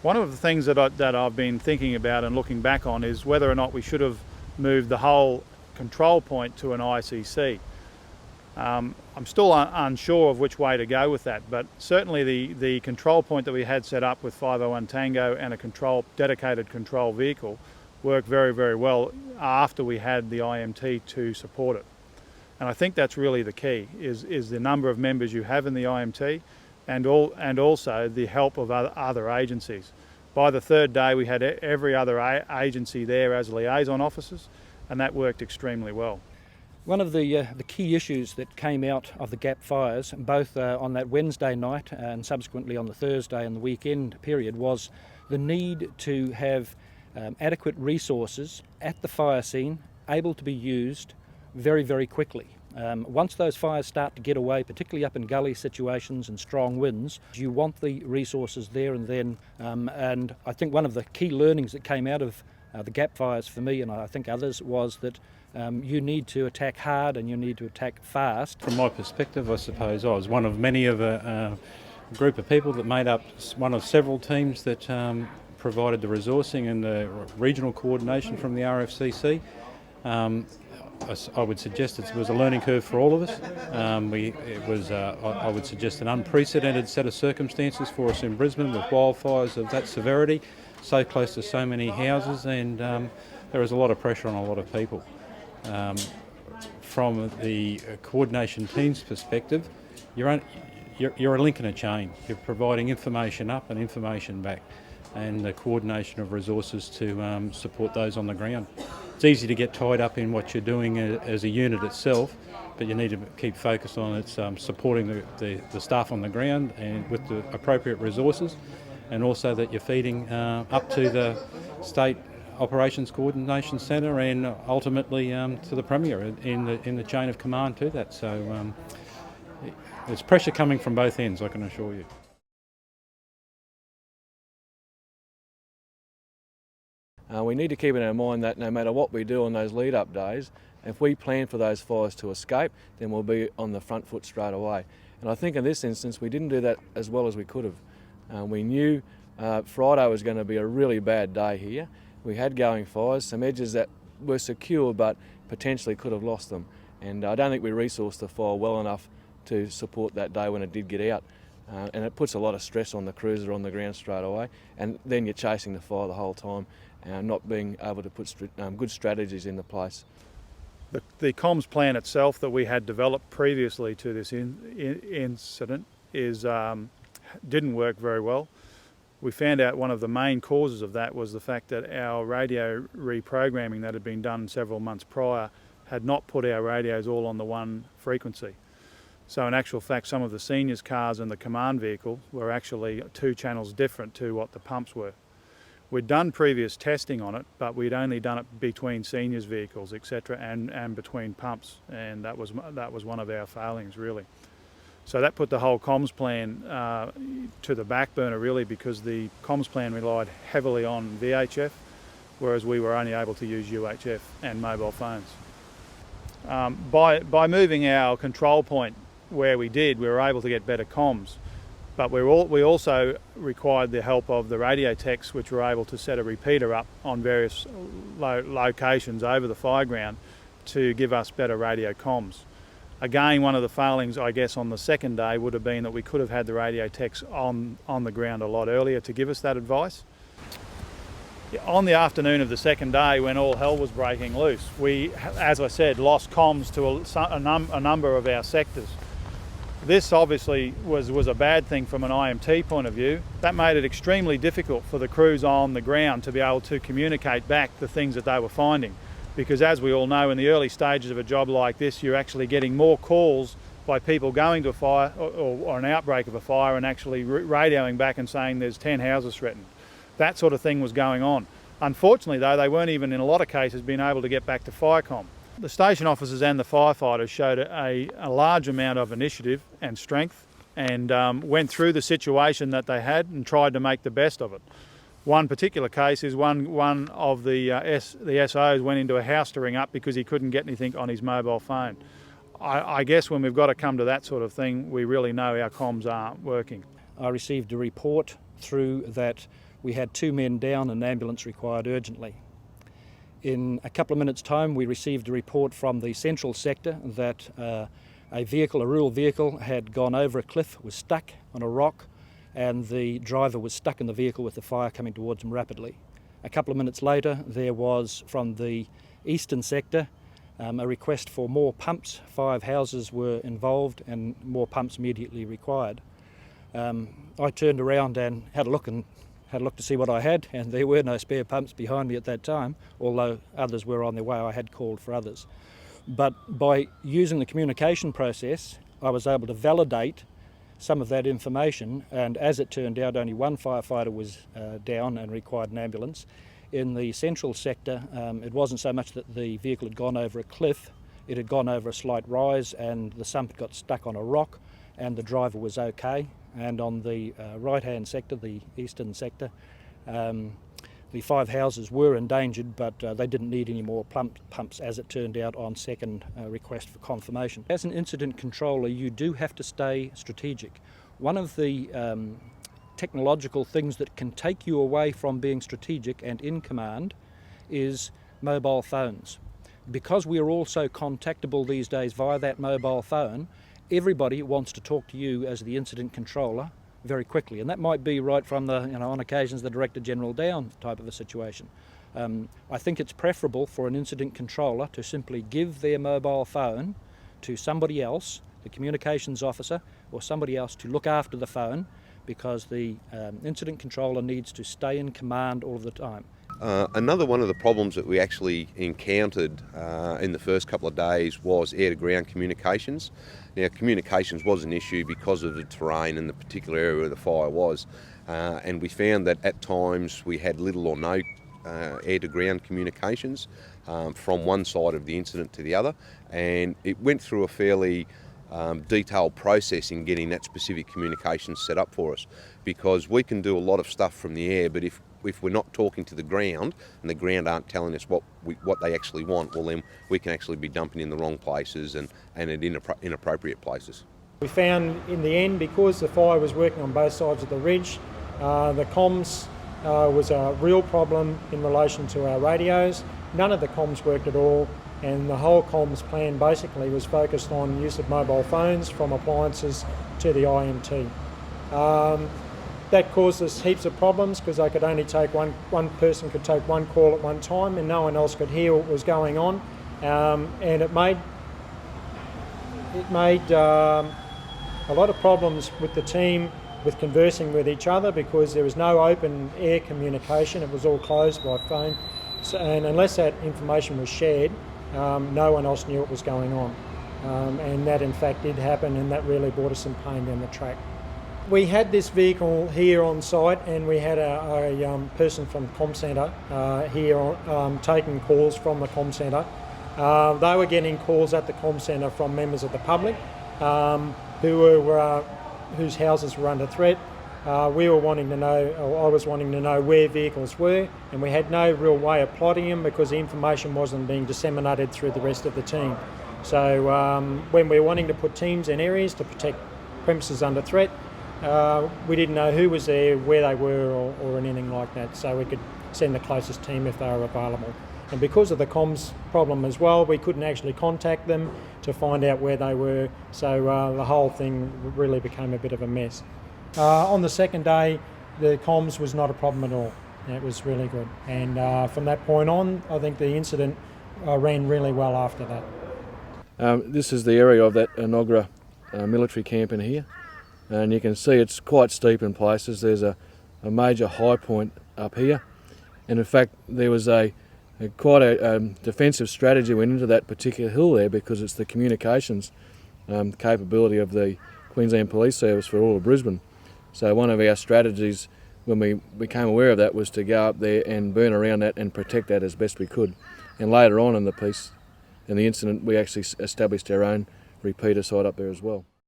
One of the things that I've been thinking about and looking back on is whether or not we should have moved the whole control point to an ICC. I'm still unsure of which way to go with that, but certainly the control point that we had set up with 501 Tango and a dedicated control vehicle worked very, very well after we had the IMT to support it. And I think that's really the key, is the number of members you have in the IMT and also the help of other agencies. By the third day we had every other agency there as liaison officers, and that worked extremely well. One of the key issues that came out of the gap fires, both on that Wednesday night and subsequently on the Thursday and the weekend period, was the need to have adequate resources at the fire scene, able to be used very, very quickly. Once those fires start to get away, particularly up in gully situations and strong winds, you want the resources there and then. And I think one of the key learnings that came out of the gap fires for me, and I think others, was that you need to attack hard and you need to attack fast. From my perspective, I suppose I was one of many of a group of people that made up one of several teams that provided the resourcing and the regional coordination from the RFCC. I would suggest it was a learning curve for all of us. It was, I would suggest, an unprecedented set of circumstances for us in Brisbane with wildfires of that severity, so close to so many houses, and there was a lot of pressure on a lot of people. From the coordination team's perspective, you're a link in a chain. You're providing information up and information back, and the coordination of resources to support those on the ground. It's easy to get tied up in what you're doing as a unit itself, but you need to keep focused on its supporting the staff on the ground and with the appropriate resources, and also that you're feeding up to the State Operations Coordination Centre and ultimately to the Premier in the chain of command to that. So there's pressure coming from both ends, I can assure you. We need to keep in our mind that no matter what we do on those lead-up days, if we plan for those fires to escape, then we'll be on the front foot straight away. And I think in this instance we didn't do that as well as we could have. We knew Friday was going to be a really bad day here. We had going fires, some edges that were secure but potentially could have lost them. And I don't think we resourced the fire well enough to support that day when it did get out. And it puts a lot of stress on the crews that are on the ground straight away. And then you're chasing the fire the whole time and not being able to put good strategies into place. The comms plan itself that we had developed previously to this incident didn't work very well. We found out one of the main causes of that was the fact that our radio reprogramming that had been done several months prior had not put our radios all on the one frequency. So in actual fact, some of the seniors' cars and the command vehicle were actually 2 channels different to what the pumps were. We'd done previous testing on it, but we'd only done it between seniors' vehicles, etc., and between pumps, and that was one of our failings, really. So that put the whole comms plan to the back burner, really, because the comms plan relied heavily on VHF, whereas we were only able to use UHF and mobile phones. By moving our control point where we did, we were able to get better comms. But we also required the help of the radio techs, which were able to set a repeater up on various locations over the fireground to give us better radio comms. Again, one of the failings, I guess, on the second day would have been that we could have had the radio techs on the ground a lot earlier to give us that advice. On the afternoon of the second day, when all hell was breaking loose, we, as I said, lost comms to a number of our sectors. This obviously was a bad thing from an IMT point of view. That made it extremely difficult for the crews on the ground to be able to communicate back the things that they were finding. Because as we all know, in the early stages of a job like this, you're actually getting more calls by people going to a fire or an outbreak of a fire and actually radioing back and saying there's 10 houses threatened. That sort of thing was going on. Unfortunately though, they weren't even in a lot of cases being able to get back to Firecom. The station officers and the firefighters showed a large amount of initiative and strength and went through the situation that they had and tried to make the best of it. One particular case is one of the SOs went into a house to ring up because he couldn't get anything on his mobile phone. I guess when we've got to come to that sort of thing, we really know our comms aren't working. I received a report through that we had 2 men down and an ambulance required urgently. In a couple of minutes' time we received a report from the central sector that a rural vehicle had gone over a cliff, was stuck on a rock, and the driver was stuck in the vehicle with the fire coming towards him rapidly. A couple of minutes later there was from the eastern sector a request for more pumps. 5 houses were involved and more pumps immediately required. I turned around and had a look to see what I had, and there were no spare pumps behind me at that time, although others were on their way. I had called for others. But by using the communication process, I was able to validate some of that information, and as it turned out, only 1 firefighter was down and required an ambulance. In the central sector, it wasn't so much that the vehicle had gone over a cliff, it had gone over a slight rise and the sump had got stuck on a rock and the driver was okay. And on the right-hand sector, the eastern sector, the 5 houses were endangered, but they didn't need any more pumps, as it turned out on second request for confirmation. As an incident controller, you do have to stay strategic. One of the technological things that can take you away from being strategic and in command is mobile phones. Because we are all so contactable these days via that mobile phone, everybody wants to talk to you as the incident controller very quickly, and that might be right from the, on occasions, the Director General down type of a situation. I think it's preferable for an incident controller to simply give their mobile phone to somebody else, the communications officer or somebody else, to look after the phone, because the incident controller needs to stay in command all of the time. Another one of the problems that we actually encountered in the first couple of days was air-to-ground communications. Now, communications was an issue because of the terrain and the particular area where the fire was, and we found that at times we had little or no air-to-ground communications from one side of the incident to the other, and it went through a fairly detailed process in getting that specific communication set up for us, because we can do a lot of stuff from the air, but if we're not talking to the ground and the ground aren't telling us what they actually want, well then we can actually be dumping in the wrong places and at inappropriate places. We found in the end, because the fire was working on both sides of the ridge, the comms was a real problem in relation to our radios. None of the comms worked at all, and the whole comms plan basically was focused on use of mobile phones from appliances to the IMT. That caused us heaps of problems, because they could only take one person could take one call at one time and no one else could hear what was going on, and it made a lot of problems with the team with conversing with each other, because there was no open air communication. It was all closed by phone, and unless that information was shared, no one else knew what was going on, and that in fact did happen, and that really brought us some pain down the track. We had this vehicle here on site, and we had a person from the comm centre here taking calls from the comm centre. They were getting calls at the comm centre from members of the public whose houses were under threat. We were wanting to know, or I was wanting to know where vehicles were, and we had no real way of plotting them because the information wasn't being disseminated through the rest of the team. So when we were wanting to put teams in areas to protect premises under threat, we didn't know who was there, where they were, or anything like that, so we could send the closest team if they were available. And because of the comms problem as well, we couldn't actually contact them to find out where they were, so the whole thing really became a bit of a mess. On the second day, the comms was not a problem at all. It was really good, and from that point on, I think the incident ran really well after that. This is the area of that Enoggera military camp in here, and you can see it's quite steep in places. There's a major high point up here, and in fact there was quite a defensive strategy went into that particular hill there, because it's the communications capability of the Queensland Police Service for all of Brisbane. So one of our strategies when we became aware of that was to go up there and burn around that and protect that as best we could. And later on in the incident, we actually established our own repeater site up there as well.